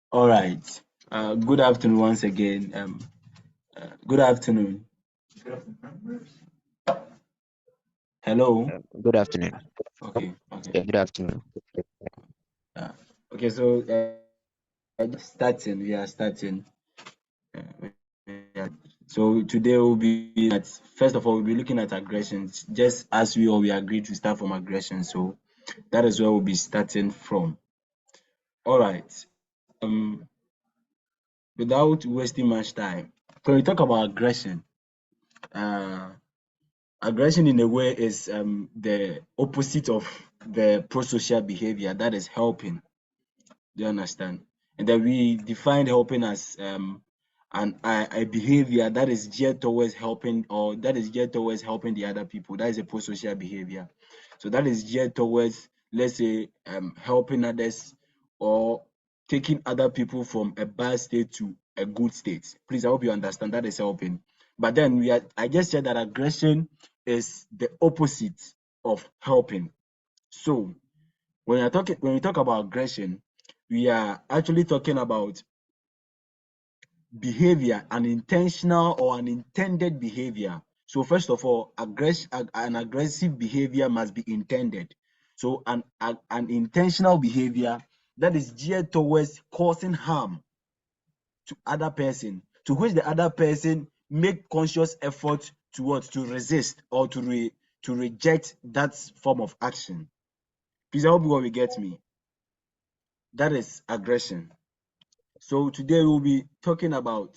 All right. Good afternoon once again. Good afternoon. Hello. Good afternoon. Okay. Okay. Yeah, good afternoon. Uh, okay. So starting. We are starting. So today we'll be at first of all we'll be looking at aggressions, just as we agreed to start from aggression. So that is where we'll be starting from. All right. Um, Without wasting much time, when we talk about aggression, uh, aggression in a way is the opposite of the pro-social behavior that is helping. Do you understand? And then we define helping as a behavior that is geared towards helping, or that is geared towards helping the other people. That is a pro-social behavior. So that is geared towards, let's say, helping others or taking other people from a bad state to a good state. Please, I hope you understand that is helping. But then I just said that aggression is the opposite of helping. So when we talk about aggression, we are actually talking about behavior, an intentional or an intended behavior. So first of all, an aggressive behavior must be intended. So an intentional behavior that is geared towards causing harm to other person, to which the other person make conscious effort to what, to resist or to reject that form of action. Please, I hope you will get me. That is aggression. So today we'll be talking about,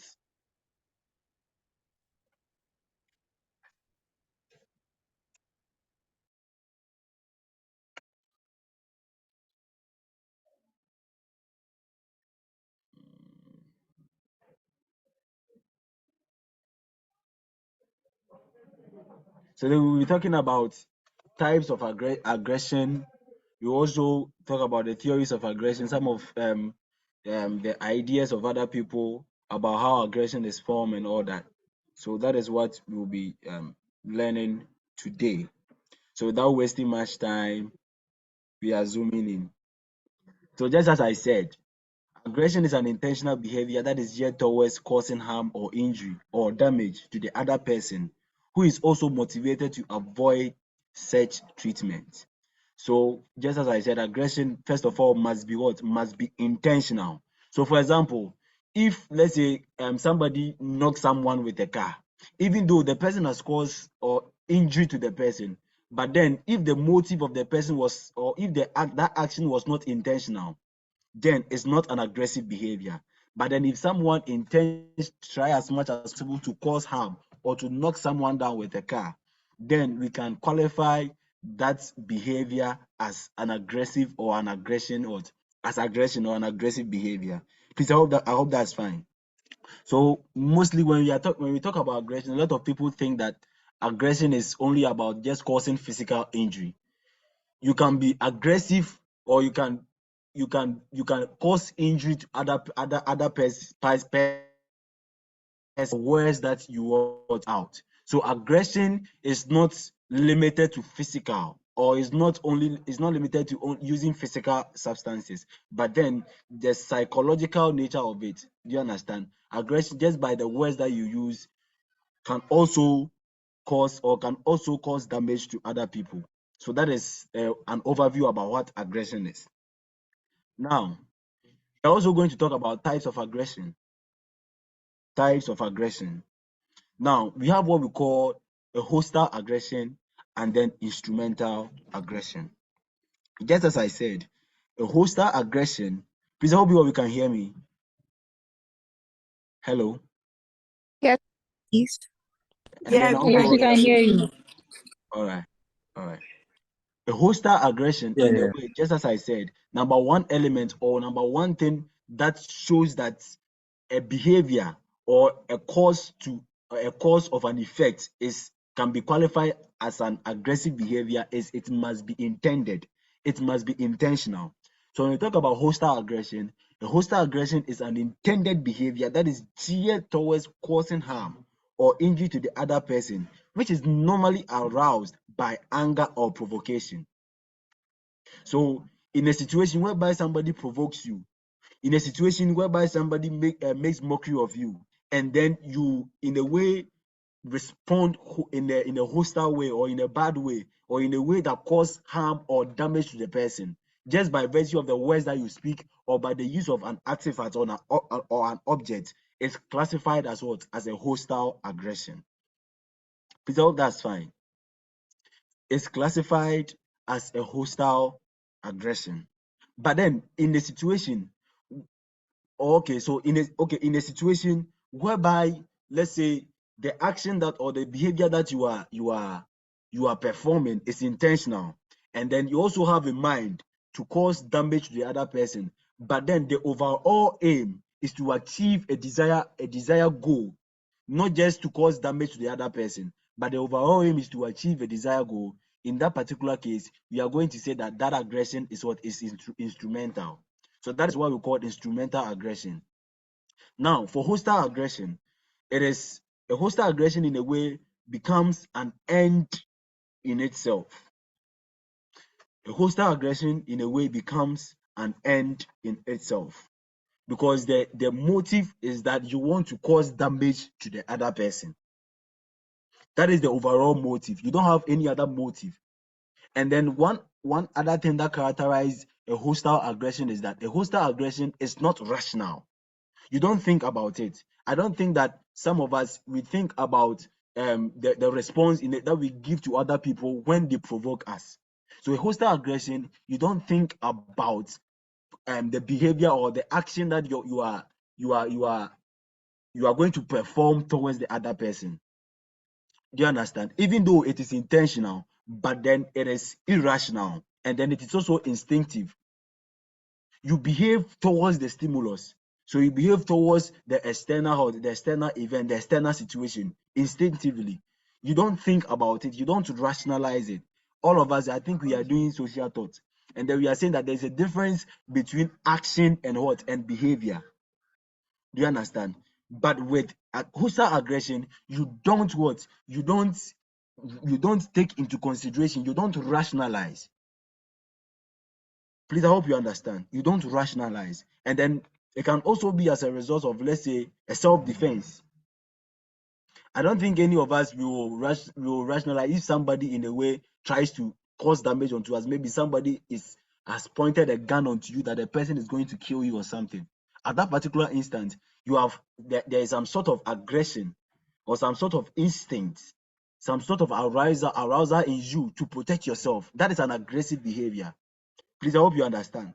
types of aggression. We also talk about the theories of aggression, some of the ideas of other people about how aggression is formed and all that. So that is what we'll be learning today. So without wasting much time, we are zooming in. So just as I said, aggression is an intentional behavior that is geared towards causing harm or injury or damage to the other person, who is also motivated to avoid such treatment. So just as I said, aggression first of all must be what? Must be intentional. So for example, if let's say somebody knocks someone with a car, even though the person has caused or injury to the person, but then if the motive of the person was, or if that action was not intentional, then it's not an aggressive behavior. But then if someone intends to try as much as possible to cause harm or to knock someone down with a car, then we can qualify that behavior as an aggressive or an aggression, or as aggression or an aggressive behavior. Please, I hope that's fine. So mostly when we talk about aggression, a lot of people think that aggression is only about just causing physical injury. You can be aggressive, or you can cause injury to other words that you want out. So aggression is not limited to physical, or is not limited to using physical substances, but then the psychological nature of it. Do you understand? Aggression, just by the words that you use, can also cause damage to other people. So that is an overview about what aggression is. Now, we're also going to talk about types of aggression. Types of aggression. Now, we have what we call a hostile aggression and then instrumental aggression. Just as I said, a hostile aggression. Please, I hope you can hear me. Hello. Yes, please. And then I hope Yes, we can hear you. all right. All right. A hostile aggression, Yeah, in a yeah. way, just as I said, number one element or number one thing that shows that a behavior or a cause of an effect is can be qualified as an aggressive behavior is it must be intended. It must be intentional. So when we talk about hostile aggression, a hostile aggression is an intended behavior that is geared towards causing harm or injury to the other person, which is normally aroused by anger or provocation. So in a situation whereby somebody provokes you, in a situation whereby somebody makes mockery of you, and then you, in a way, respond in a hostile way, or in a bad way, or in a way that cause harm or damage to the person, just by virtue of the words that you speak, or by the use of an artifact or an object, is classified as what? As a hostile aggression. Please, I hope that's fine. It's classified as a hostile aggression. But then in the situation, okay, so in a situation whereby, let's say, the action that, or the behavior that you are performing is intentional, and then you also have a mind to cause damage to the other person, but then the overall aim is to achieve a desired goal, not just to cause damage to the other person, but the overall aim is to achieve a desired goal. In that particular case, we are going to say that that aggression is what is instrumental. So that is what we call instrumental aggression. Now, for hostile aggression, it is a hostile aggression in a way becomes an end in itself. A hostile aggression in a way becomes an end in itself, because the motive is that you want to cause damage to the other person. That is the overall motive. You don't have any other motive. And then one other thing that characterizes a hostile aggression is that a hostile aggression is not rational. You don't think about it. I don't think that some of us, we think about the response that we give to other people when they provoke us. So a hostile aggression, you don't think about the behavior or the action that you are going to perform towards the other person. Do you understand? Even though it is intentional, but then it is irrational, and then it is also instinctive. You behave towards the stimulus. So you behave towards the external event, the external situation instinctively. You don't think about it, you don't rationalize it. All of us, I think we are doing social thought. And then we are saying that there's a difference between action and what? And behavior. Do you understand? But with hostile aggression, you don't what? You don't take into consideration, you don't rationalize. Please, I hope you understand. You don't rationalize. And then it can also be as a result of, let's say, a self-defense. I don't think any of us will rationalize if somebody in a way tries to cause damage onto us. Maybe somebody has pointed a gun onto you, that the person is going to kill you or something. At that particular instant, there is some sort of aggression or some sort of instinct, some sort of arousal in you to protect yourself. That is an aggressive behavior. Please, I hope you understand.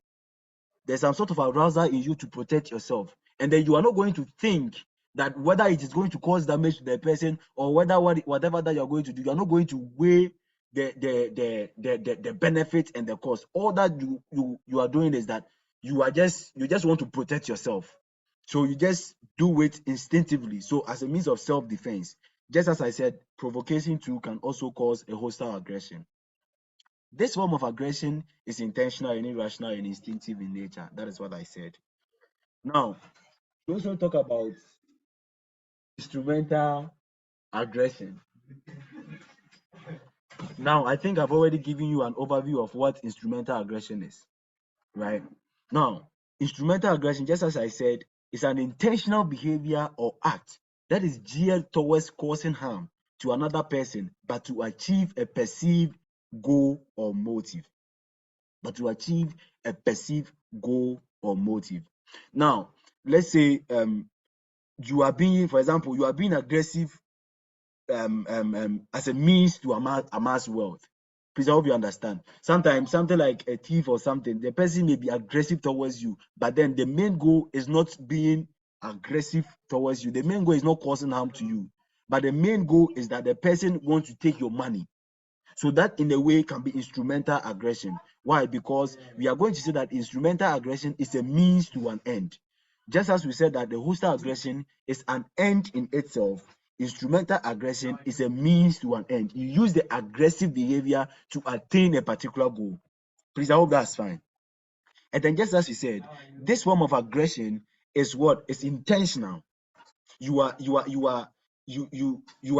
There's some sort of arousal in you to protect yourself, and then you are not going to think that whether it is going to cause damage to the person, or whatever that you're going to do, you are not going to weigh the benefit and the cost. All that you are doing is that you just want to protect yourself, so you just do it instinctively, so as a means of self-defense. Just as I said, provocation too can also cause a hostile aggression. This form of aggression is intentional and irrational and instinctive in nature. That is what I said. Now, we also talk about instrumental aggression. Now, I think I've already given you an overview of what instrumental aggression is, right? Now, instrumental aggression, just as I said, is an intentional behavior or act that is geared towards causing harm to another person, but to achieve a perceived goal or motive. But to achieve a perceived goal or motive. Now, let's say for example, you are being aggressive as a means to amass wealth. Please, I hope you understand. Sometimes something like a thief or something, the person may be aggressive towards you, but then the main goal is not being aggressive towards you. The main goal is not causing harm to you, but the main goal is that the person wants to take your money. So that in a way can be instrumental aggression. Why? Because we are going to say that instrumental aggression is a means to an end. Just as we said that the hostile aggression is an end in itself, instrumental aggression is a means to an end. You use the aggressive behavior to attain a particular goal. Please, I hope that's fine. And then just as we said, this form of aggression is what is intentional. You are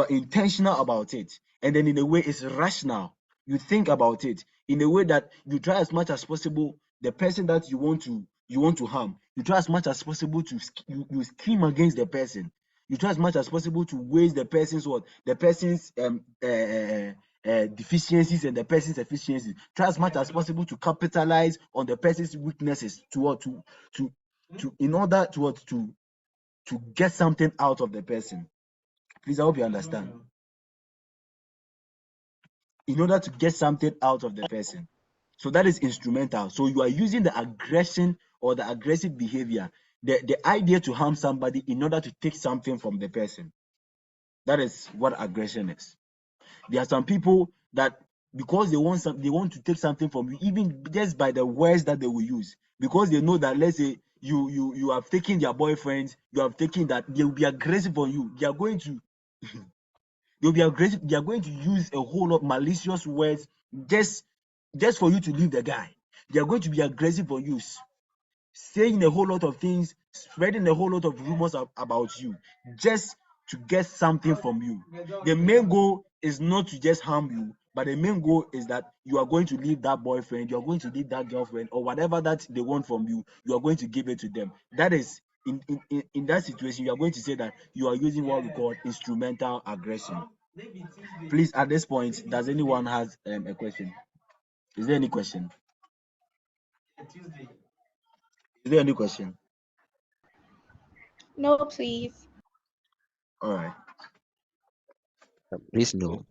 intentional about it, and then in a way it's rational. You think about it in a way that you try as much as possible, the person that you want to you want to harm, you try as much as possible to you scream against the person. You try as much as possible to waste the person's what? The person's deficiencies and the person's efficiencies. Try as much as possible to capitalize on the person's weaknesses to what? To in order to what? To get something out of the person. Please, I hope you understand. In order to get something out of the person. So that is instrumental. So you are using the aggression or the aggressive behavior, the idea to harm somebody in order to take something from the person. That is what aggression is. There are some people that because they want to take something from you, even just by the words that they will use, because they know that, let's say you have taken their boyfriend, you have taken that, they will be aggressive on you. They are going to they'll be aggressive. They are going to use a whole lot of malicious words just just for you to leave the guy. They are going to be aggressive on you, saying a whole lot of things, spreading a whole lot of rumors about you, just to get something from you. The main goal is not to just harm you, but the main goal is that you are going to leave that boyfriend, you are going to leave that girlfriend, or whatever that they want from you, you are going to give it to them. That is, in that situation, you are going to say that you are using what we call instrumental aggression. Please, at this point, does anyone has a question? Is there any question? Is there any question? No, please. All right. Please no.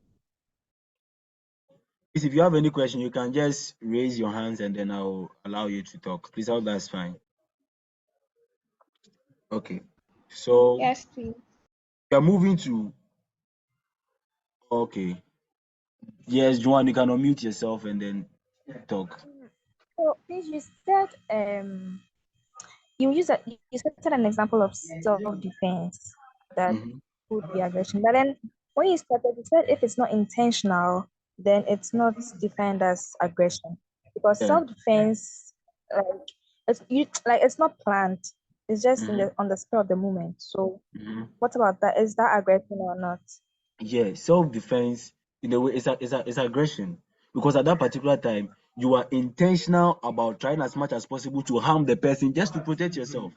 Please, if you have any question, you can just raise your hands and then I'll allow you to talk. Please, I hope that's fine. Okay. So Yes, please. we are moving to okay. Yes, Joanne, you can unmute yourself and then talk. So please, you said you said an example of self-defense that Mm-hmm. would be aggression. But then when you started, you said if it's not intentional, then it's not defined as aggression. Because Yeah. self-defense, like it's not planned. It's just in Mm-hmm. the on the spur of the moment. So Mm-hmm. what about that? Is that aggression or not? Yeah, self-defense in a way is aggression because at that particular time you are intentional about trying as much as possible to harm the person just to protect yourself.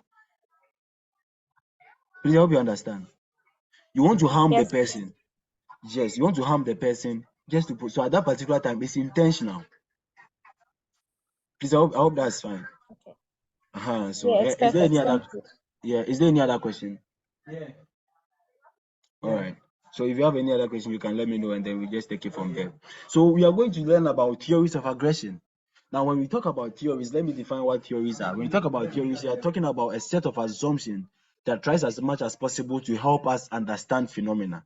Please, I hope you understand. You want to harm the Yes, please. person. Yes, you want to harm the person just to put. So at that particular time, it's intentional. Please, I hope that's fine. Okay. So, Yeah, it's is there perfect. any other? Thank you. Yeah, is there any other question? All right. So, if you have any other question, you can let me know, and then we just take it from there. So, we are going to learn about theories of aggression. Now, when we talk about theories, let me define what theories are. When we talk about theories, we are talking about a set of assumptions that tries as much as possible to help us understand phenomena.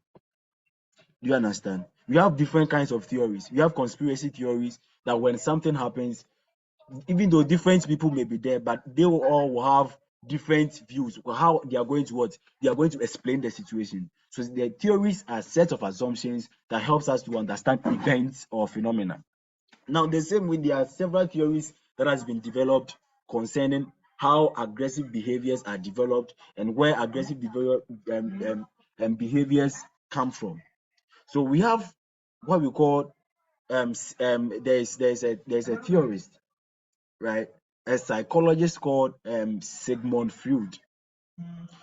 Do you understand? We have different kinds of theories. We have conspiracy theories that when something happens, even though different people may be there, but they will all have different views on how they are going to what they are going to explain the situation. So the theories are set of assumptions that helps us to understand events or phenomena. Now, the same way, there are several theories that has been developed concerning how aggressive behaviors are developed and where aggressive behaviors come from. So we have what we call there's a theorist, right? A psychologist called Sigmund Freud.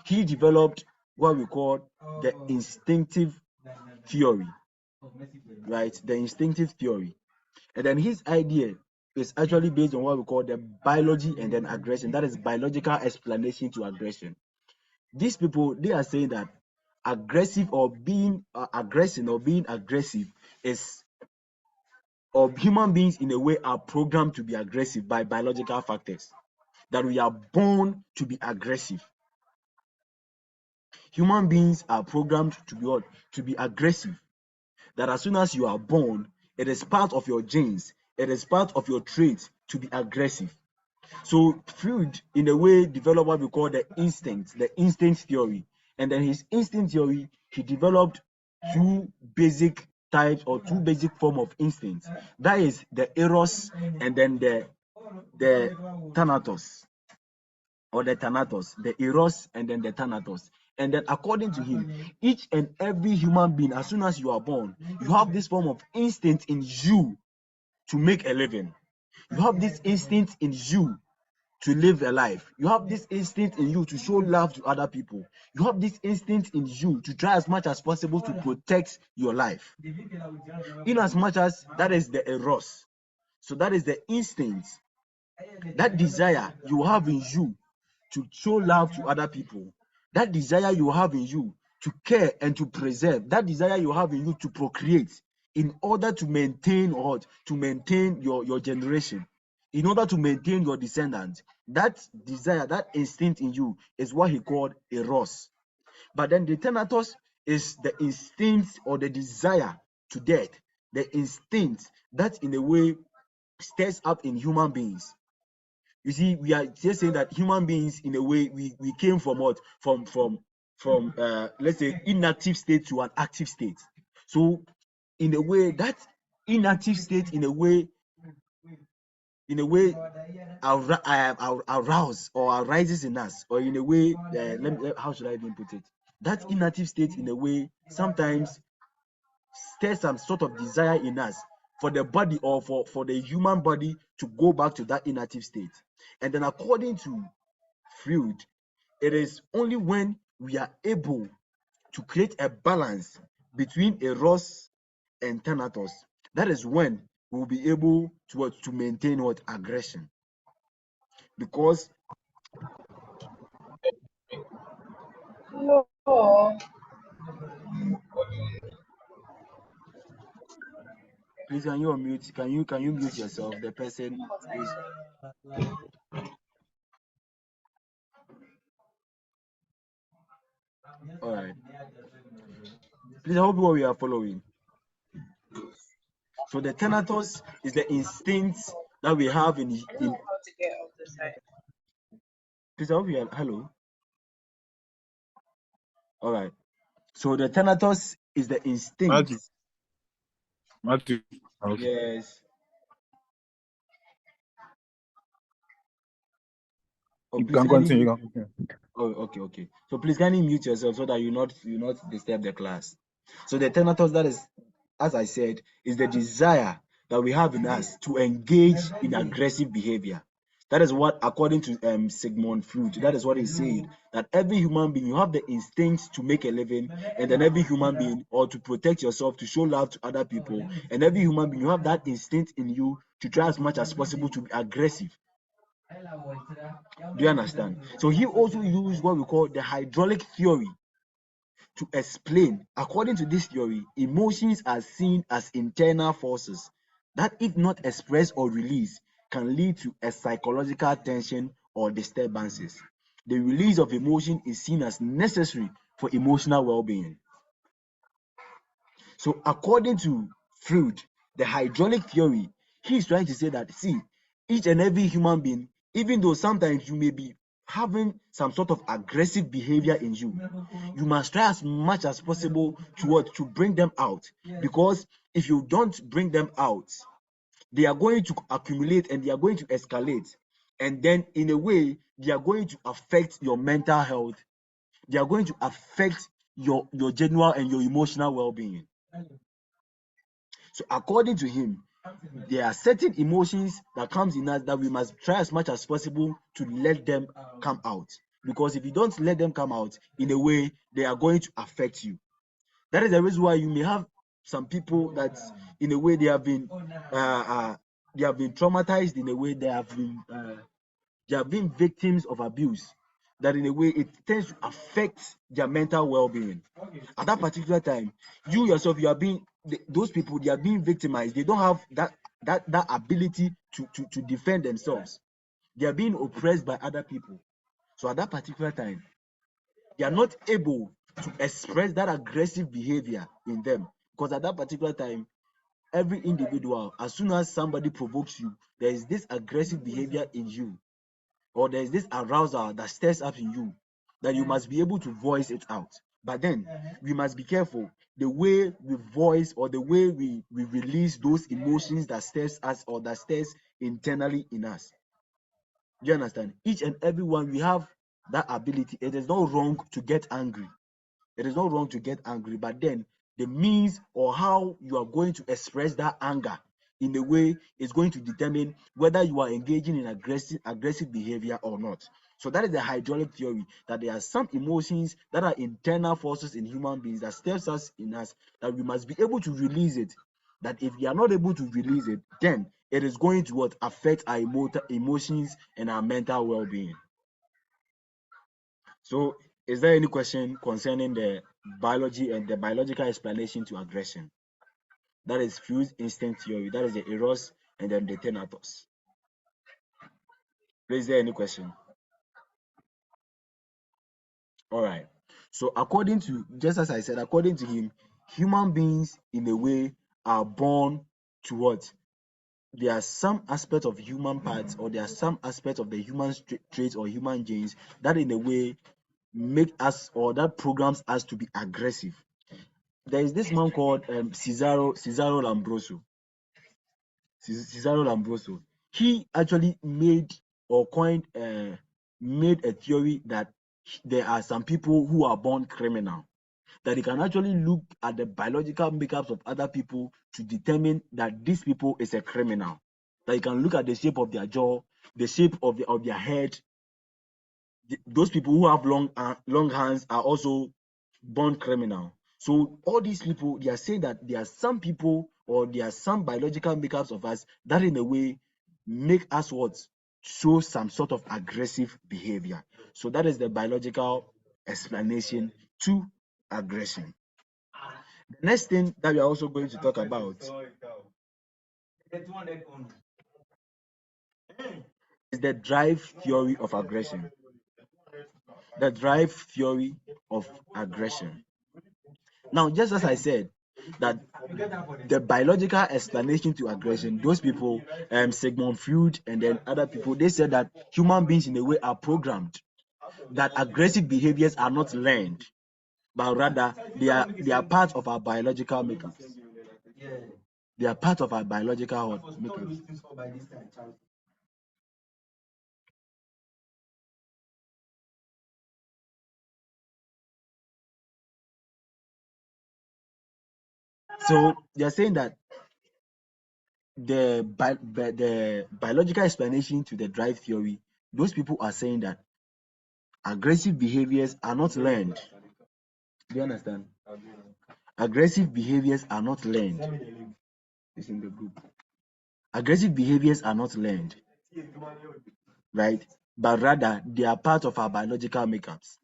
He developed what we call the instinctive theory, right? The instinctive theory. And then his idea is actually based on what we call the biology and then aggression. That is biological explanation to aggression. These people, they are saying that aggressive or being aggression or being aggressive is or human beings in a way are programmed to be aggressive by biological factors, that we are born to be aggressive. Human beings are programmed to be what? To be aggressive. That as soon as you are born, it is part of your genes, it is part of your traits to be aggressive. So Freud, in a way, developed what we call the instinct theory. And then his instinct theory, he developed two basic types or two basic form of instincts. That is the eros and then the thanatos or the thanatos, the eros and then the thanatos. And then according to him, each and every human being, as soon as you are born, you have this form of instinct in you to make a living. You have this instinct in you to live a life. You have this instinct in you to show love to other people. You have this instinct in you to try as much as possible to protect your life. In as much as that is the eros. So that is the instinct, that desire you have in you to show love to other people, that desire you have in you to care and to preserve, that desire you have in you to procreate in order to maintain your generation, in order to maintain your descendants. That desire, that instinct in you is what he called eros. But then the Thanatos is the instinct or the desire to death, the instinct that in a way stirs up in human beings. You see, we are just saying that human beings, in a way, we came from what? From let's say inactive state to an active state. So in a way, that inactive state arouse or arises in us, or in a way, how should I even put it? That inactive state, in a way, sometimes stirs some sort of desire in us for the body, or for the human body to go back to that inactive state. And then according to Freud, it is only when we are able to create a balance between eros and thanatos, that is when we will be able to maintain what? Aggression. Because No. please, can you unmute? Can you mute yourself? The person is all right. Please, I hope what we are following. So the thanatos is the instinct that we have in. I don't know how to get off the side. Please, I hope you are. Hello. All right. So the thanatos is the instinct. Matthew. Okay. Yes. Oh, You please, can continue. You can continue. oh, okay. So please kindly mute yourself so that you not disturb the class. So the thanatos, that is, as I said, is the desire that we have in us to engage in aggressive behavior. That is what, according to Sigmund Freud, that is what he said, that every human being, you have the instinct to make a living, and then every human being, or to protect yourself, to show love to other people, and every human being, you have that instinct in you to try as much as possible to be aggressive. Do you understand? So he also used what we call the hydraulic theory to explain. According to this theory, emotions are seen as internal forces that, if not expressed or released, can lead to a psychological tension or disturbances. The release of emotion is seen as necessary for emotional well-being. So according to Freud, the hydraulic theory, he is trying to say that, see, each and every human being, even though sometimes you may be having some sort of aggressive behavior in you, you must try as much as possible to bring them out. Because if you don't bring them out, they are going to accumulate and they are going to escalate. And then in a way, they are going to affect your mental health. They are going to affect your general and your emotional well-being. So according to him, there are certain emotions that comes in us that we must try as much as possible to let them come out. Because if you don't let them come out, in a way, they are going to affect you. That is the reason why you may have some people that, in a way, they have been traumatized. In a way, they have been victims of abuse. That in a way, it tends to affect their mental well-being. At that particular time, you yourself, you are being those people, they are being victimized. They don't have that ability to defend themselves. They are being oppressed by other people. So at that particular time, they are not able to express that aggressive behavior in them, because at that particular time, every individual, as soon as somebody provokes you, there is this aggressive behavior in you, or there is this arousal that stirs up in you, that you must be able to voice it out. But then we must be careful the way we voice, or the way we release those emotions that stirs us, or that stirs internally in us. Do you understand? Each and every one, we have that ability. It is not wrong to get angry. It is not wrong to get angry, but then the means or how you are going to express that anger in a way is going to determine whether you are engaging in aggressive behavior or not. So that is the hydraulic theory, that there are some emotions that are internal forces in human beings that steps us in us, that we must be able to release it. That if we are not able to release it, then it is going to what affect our emotions and our mental well-being. So is there any question concerning the biology and the biological explanation to aggression? That is fused instinct theory. That is the eros and then the tenators. Is there any question? All right. So according to, just as I said, according to him, human beings in a way are born to what? There are some aspects of human parts, or there are some aspects of the human traits or human genes that in a way make us, or that programs us to be aggressive. There is this man called Cesaro Lombroso. Cesaro Lombroso. He actually made or coined made a theory that there are some people who are born criminal, that he can actually look at the biological makeups of other people to determine that this people is a criminal. That you can look at the shape of their jaw, the shape of their head. Those people who have long hands are also born criminal. So all these people, they are saying that there are some people, or there are some biological makeups of us that in a way make us what? Show some sort of aggressive behavior. So that is the biological explanation to aggression. The next thing that we are also going to talk about is the drive theory of aggression. The drive theory of aggression. Now, just as I said, that the biological explanation to aggression, those people, Sigmund Freud and then other people, they said that human beings in a way are programmed, that aggressive behaviors are not learned, but rather they are part of our biological makeup. They are part of our biological makeup. So they are saying that the biological explanation to the drive theory, those people are saying that aggressive behaviors are not learned. Do you understand? Aggressive behaviors are not learned. It's in the group. Aggressive behaviors are not learned, right? But rather they are part of our biological makeups.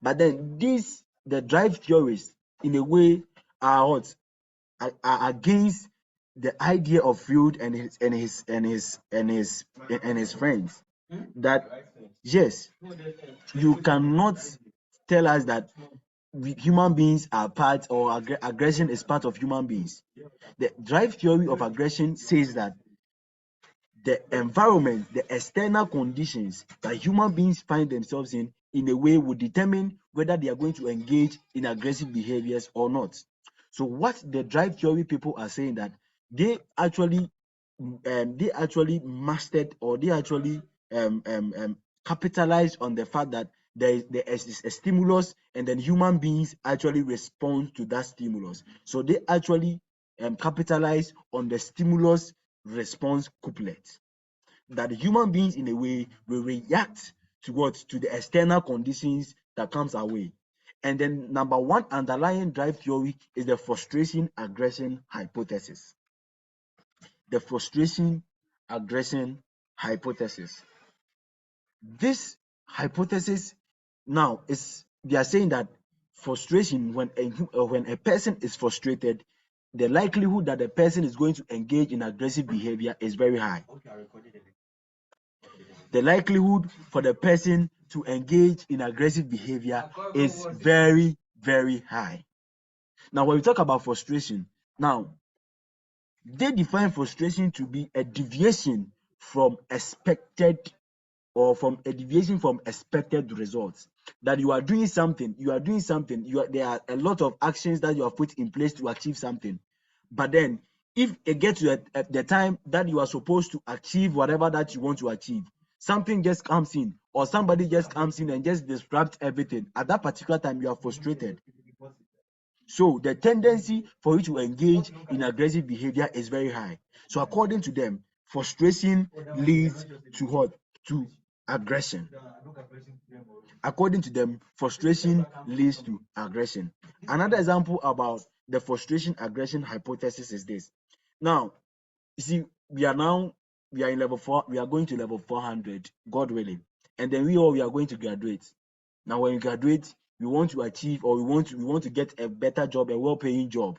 But then the drive theories, in a way, are what? Are against the idea of Freud and his friends, that yes, you cannot tell us that human beings are part, or aggression is part of human beings. The drive theory of aggression says that the environment, the external conditions that human beings find themselves in a way, will determine whether they are going to engage in aggressive behaviors or not. So what the drive theory people are saying, that they actually mastered, or they actually capitalized on the fact that there is a stimulus, and then human beings actually respond to that stimulus. So they actually capitalize on the stimulus response couplet, that human beings in a way will react to what? To the external conditions that comes our way. And then number one underlying drive theory is the frustration aggression hypothesis. The frustration aggression hypothesis. This hypothesis now is, they are saying that frustration, when a person is frustrated, the likelihood that the person is going to engage in aggressive behavior is very high. The likelihood for the person to engage in aggressive behavior is very, very high. Now, when we talk about frustration, now they define frustration to be a deviation from expected, or from a deviation from expected results. That you are doing something, there are a lot of actions that you have put in place to achieve something, but then if it gets to the time that you are supposed to achieve whatever that you want to achieve, something just comes in, or somebody just comes in and just disrupts everything. At that particular time, you are frustrated. So the tendency for you to engage in aggressive behavior is very high. So according to them, frustration leads to what? To aggression. According to them, frustration leads to aggression. Another example about the frustration aggression hypothesis is this. Now, you see, we are in level 4, we are going to level 400, God willing. And then we are going to graduate. Now, when you graduate, we want to achieve, or we want to get a better job, a well-paying job.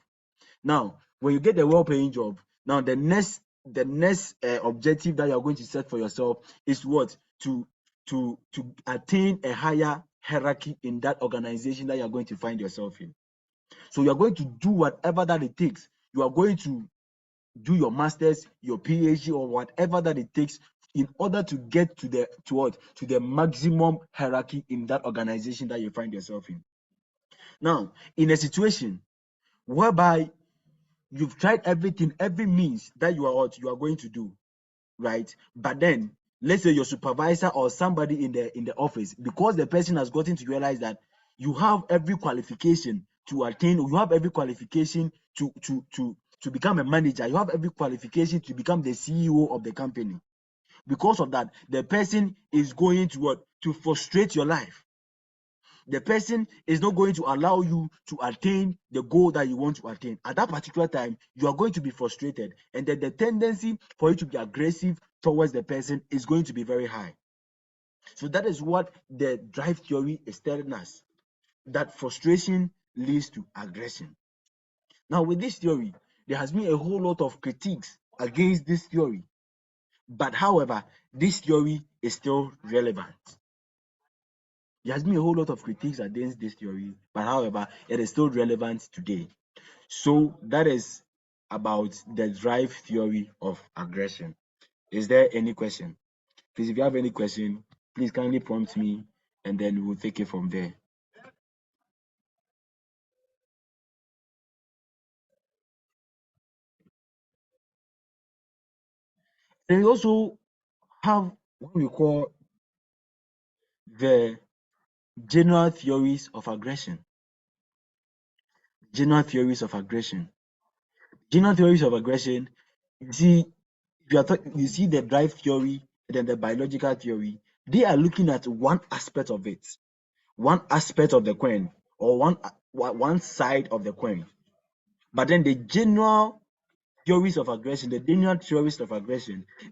Now, when you get a well-paying job, now the next objective that you are going to set for yourself is what? To attain a higher hierarchy in that organization that you are going to find yourself in. So you are going to do whatever that it takes. You are going to do your master's, your PhD, or whatever that it takes in order to get to the maximum hierarchy in that organization that you find yourself in. Now, in a situation whereby you've tried everything, every means that you are going to do, right? But then let's say your supervisor or somebody in the office, because the person has gotten to realize that you have every qualification to attain, you have every qualification to become a manager, you have every qualification to become the CEO of the company. Because of that, the person is going to what? To frustrate your life. The person is not going to allow you to attain the goal that you want to attain. At that particular time, you are going to be frustrated, and then the tendency for you to be aggressive towards the person is going to be very high. So that is what the drive theory is telling us, that frustration leads to aggression. Now, with this theory, there has been a whole lot of critiques against this theory, but however, this theory is still relevant. There has been a whole lot of critiques against this theory, but however, it is still relevant today. So that is about the drive theory of aggression. Is there any question? Please, if you have any question, please kindly prompt me, and then we'll take it from there. Then we also have what we call the general theories of aggression. General theories of aggression. General theories of aggression. You see, you see the drive theory and then the biological theory. They are looking at one aspect of it, one aspect of the coin, or one side of the coin. But then the general theories of aggression,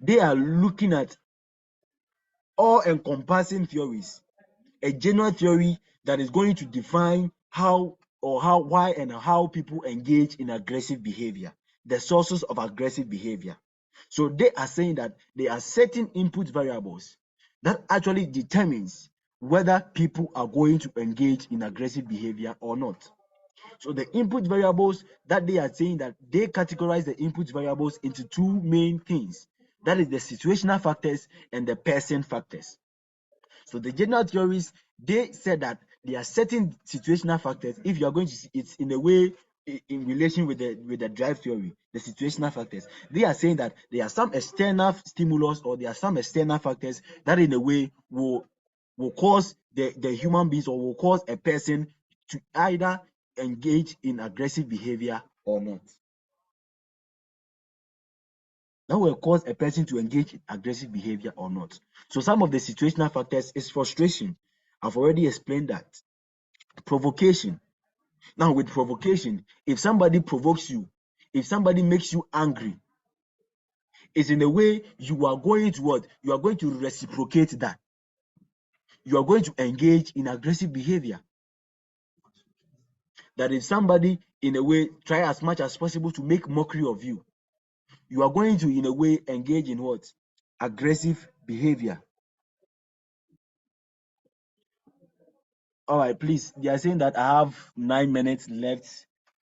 they are looking at all encompassing theories. A general theory that is going to define why and how people engage in aggressive behavior, the sources of aggressive behavior. So they are saying that there are certain input variables that actually determines whether people are going to engage in aggressive behavior or not. So the input variables that they are saying, that they categorize the input variables into two main things. That is the situational factors and the person factors. So the general theories, they said that there are certain situational factors. If you are going to see it in a way in relation with the drive theory, the situational factors, they are saying that there are some external stimulus, or there are some external factors that in a way will cause the human beings, or will cause a person to either engage in aggressive behavior or not. That will cause a person to engage in aggressive behavior or not. So some of the situational factors is frustration. I've already explained that. Provocation. Now with provocation, if somebody provokes you, if somebody makes you angry, it's in a way you are going to what? You are going to reciprocate that. You are going to engage in aggressive behavior. That if somebody in a way try as much as possible to make mockery of you, you are going to in a way engage in what? Aggressive behavior. All right, please. They are saying that I have 9 minutes left.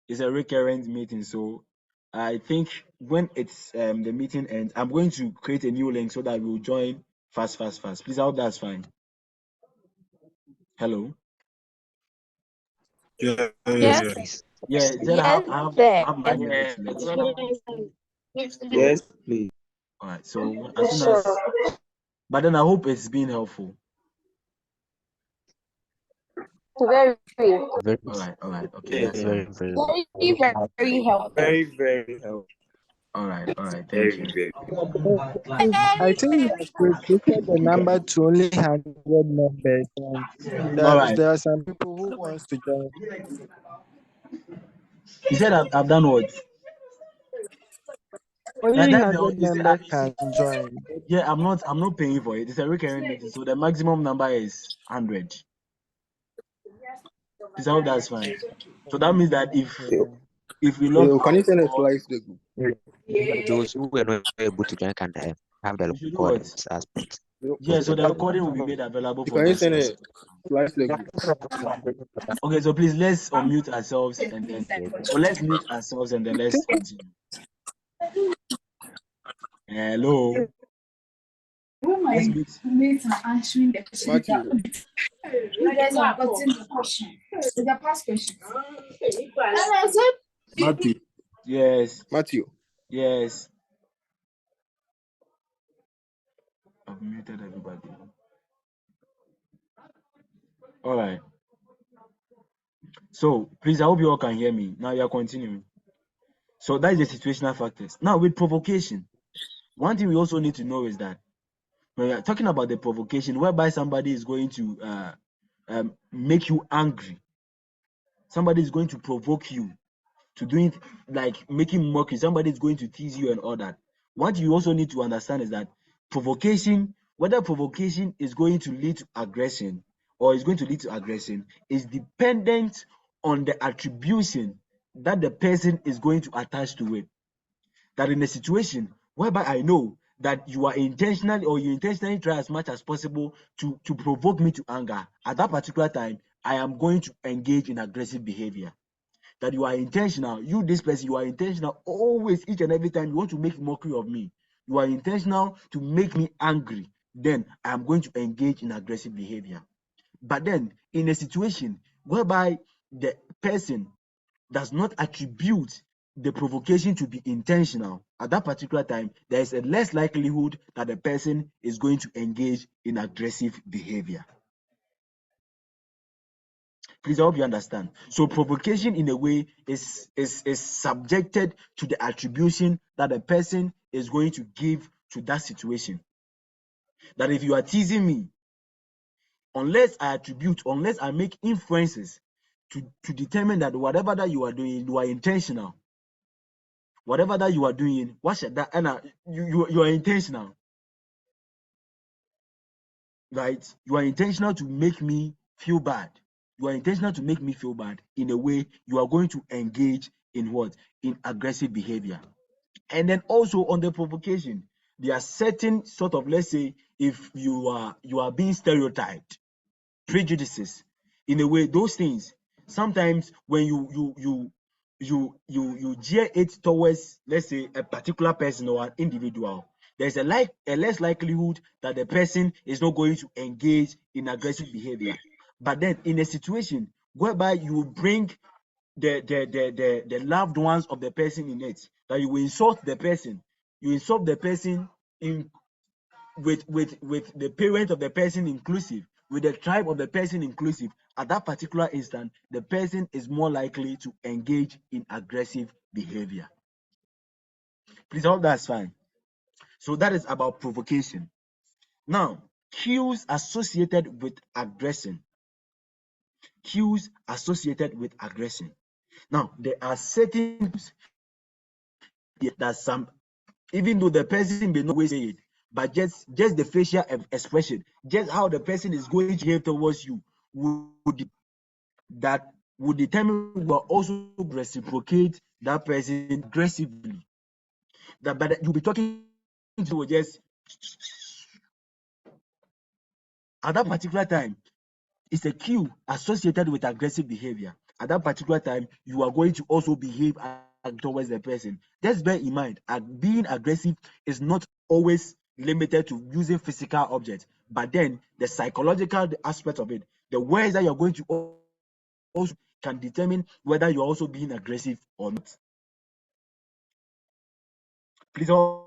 It's a recurrent meeting, so I think when it's the meeting ends, I'm going to create a new link so that we'll join fast. Please, I hope that's fine. Hello. Yeah, Yes, yeah. please. Yeah, then Yes, I there. have 9 minutes left. So, Yes, please. all right. So as soon as, but then I hope it's been helpful. Very, Very, All right. Okay, Yes. that's very, fine. very, very helpful. Very, very helpful. All right. Thank Very, you. very. I think we have restricted the number to only 100 members. And All right. there are some people who wants to join. You said I've done what? Only That's 100 is members you see, can join. yeah. I'm not paying for it. It's a recurring meeting, so the maximum number is 100. Please, I hope that's fine. So that means that if we log Can you out send a or slice to the group? those who were not able to join can have the we should do what? recordings aspect. Yeah. So the recording will be made available for Can you send those. a slice to the group? Okay. So please let's unmute ourselves and then, or let's mute ourselves and then let's continue. Hello. Let's mute. Matthew. Matthew. Yes. Matthew. Yes. I've muted everybody. All right. So please, I hope you all can hear me. Now you are continuing. So that is the situational factors. Now with provocation, one thing we also need to know is that when we are talking about the provocation, whereby somebody is going to make you angry, somebody is going to provoke you to do it, like making mockery, somebody is going to tease you and all that. What you also need to understand is that provocation, whether provocation is going to lead to aggression or is going to lead to aggression, is dependent on the attribution that the person is going to attach to it. That in a situation whereby I know that you are intentional or you intentionally try as much as possible to provoke me to anger, at that particular time, I am going to engage in aggressive behavior. That you are intentional, you, this person, you are intentional always, each and every time you want to make mockery of me, you are intentional to make me angry, then I am going to engage in aggressive behavior. But then in a situation whereby the person does not attribute the provocation to be intentional, at that particular time, there is a less likelihood that the person is going to engage in aggressive behavior. Please, I hope you understand. So provocation in a way is subjected to the attribution that the person is going to give to that situation. That if you are teasing me, unless I make inferences to determine that whatever that you are doing, you are intentional. Whatever that you are doing, what should that, and you are intentional, right? You are intentional to make me feel bad. You are intentional to make me feel bad. In a way, you are going to engage in what? In aggressive behavior. And then also on the provocation, there are certain sort of, let's say, if you are being stereotyped, prejudices, in a way, those things sometimes when you gear it towards, let's say, a particular person or an individual, there's a less likelihood that the person is not going to engage in aggressive behavior. But then in a situation whereby you bring the loved ones of the person in it, that you insult the person, in with the parent of the person inclusive, with the tribe of the person inclusive, at that particular instant, the person is more likely to engage in aggressive behavior. Please, I hope that's fine. So that is about provocation. Now, cues associated with aggression. Cues associated with aggression. Now, there are certain that some, even though the person may not always say it, but just the facial expression, just how the person is going to behave towards you, that would determine, will also reciprocate that person aggressively. But you'll be talking to just at that particular time, it's a cue associated with aggressive behavior. At that particular time, you are going to also behave towards the person. Just bear in mind, being aggressive is not always limited to using physical objects, but then the psychological aspect of it, the ways that you're going to also can determine whether you're also being aggressive or not. Please all